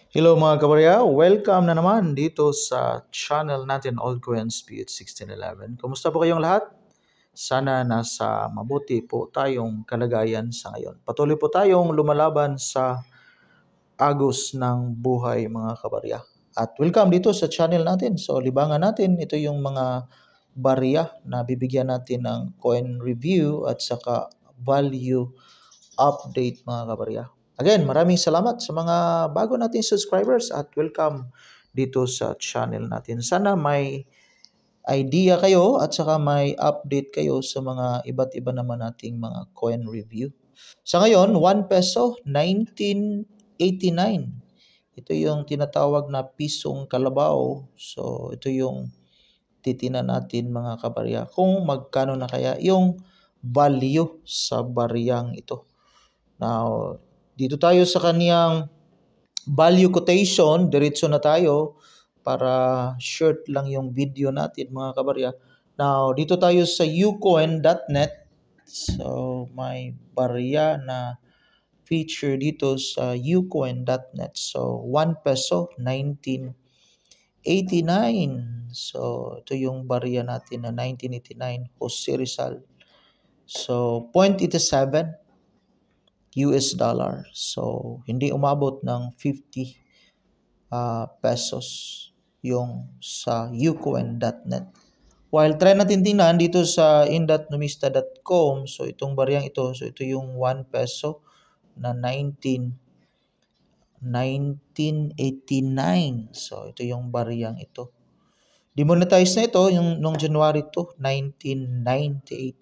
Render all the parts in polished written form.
Hello mga kabarya, welcome na naman dito sa channel natin Old Coins PH 1611. Kumusta po kayong lahat? Sana nasa mabuti po tayong kalagayan sa ngayon. Patuloy po tayong lumalaban sa agos ng buhay mga kabarya. At welcome dito sa channel natin. So libangan natin, ito yung mga barya na bibigyan natin ng coin review at saka value update mga kabarya. Again, maraming salamat sa mga bago nating subscribers at welcome dito sa channel natin. Sana may idea kayo at saka may update kayo sa mga iba't iba naman nating mga coin review. Sa ngayon, 1 peso 1989. Ito yung tinatawag na pisong kalabaw. So, ito yung titinan natin mga kabarya kung magkano na kaya yung value sa bariyang ito. Now, dito tayo sa kaniyang value quotation, diretso na tayo para short lang yung video natin mga kabarya. Now, dito tayo sa ucoin.net. So, may barya na feature dito sa ucoin.net. So, 1 peso 1989. So, ito yung barya natin na 1989 Jose Rizal. So, 0.87 US dollar. So, hindi umabot ng 50 pesos yung sa ucoin.net. While try natin tingnan dito sa in.numista.com, so itong bariyang ito, so ito yung 1 peso na 1989. So, ito yung bariyang ito. Demonetize na ito yung nung January 2, 1998.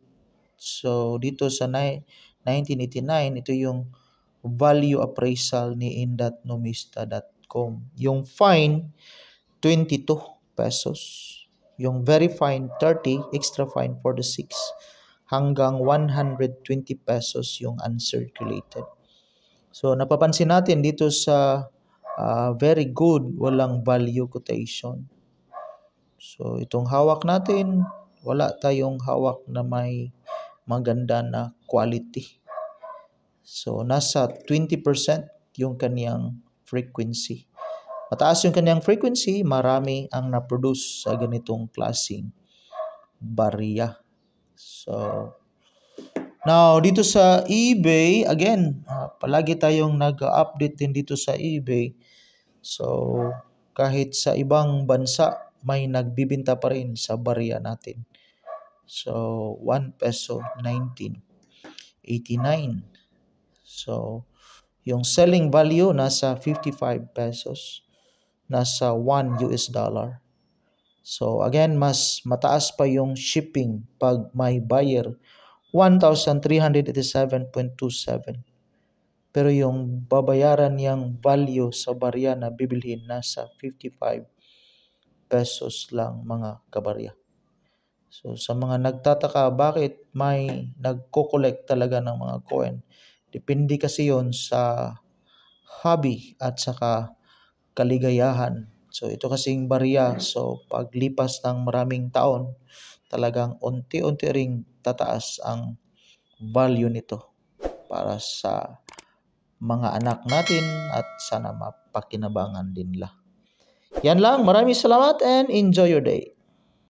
So, dito sa 1989, ito yung value appraisal ni in.numista.com. Yung fine, 22 pesos. Yung very fine, 30. Extra fine, 46. Hanggang 120 pesos yung uncirculated. So, napapansin natin dito sa very good, walang value quotation. So, itong hawak natin, wala tayong hawak na may maganda na quality. So, nasa 20% yung kaniyang frequency. Mataas yung kaniyang frequency, marami ang na-produce sa ganitong klaseng barya. So, now, dito sa eBay, again, palagi tayong nag-update din dito sa eBay. So, kahit sa ibang bansa, may nagbibinta pa rin sa barya natin. So, 1 peso 1989. So, yung selling value nasa 55 pesos. Nasa 1 US dollar. So, again, mas mataas pa yung shipping pag may buyer. 1,387.27. Pero yung babayaran niyang value sa barya na bibilhin nasa 55 pesos lang mga kabarya. So, sa mga nagtataka bakit may nagko-collect talaga ng mga coin, depende kasi yon sa hobby at saka kaligayahan. So, ito kasing barya. So, paglipas ng maraming taon, talagang unti-unti ring tataas ang value nito para sa mga anak natin at sana mapakinabangan din nila. Yan lang. Maraming salamat and enjoy your day.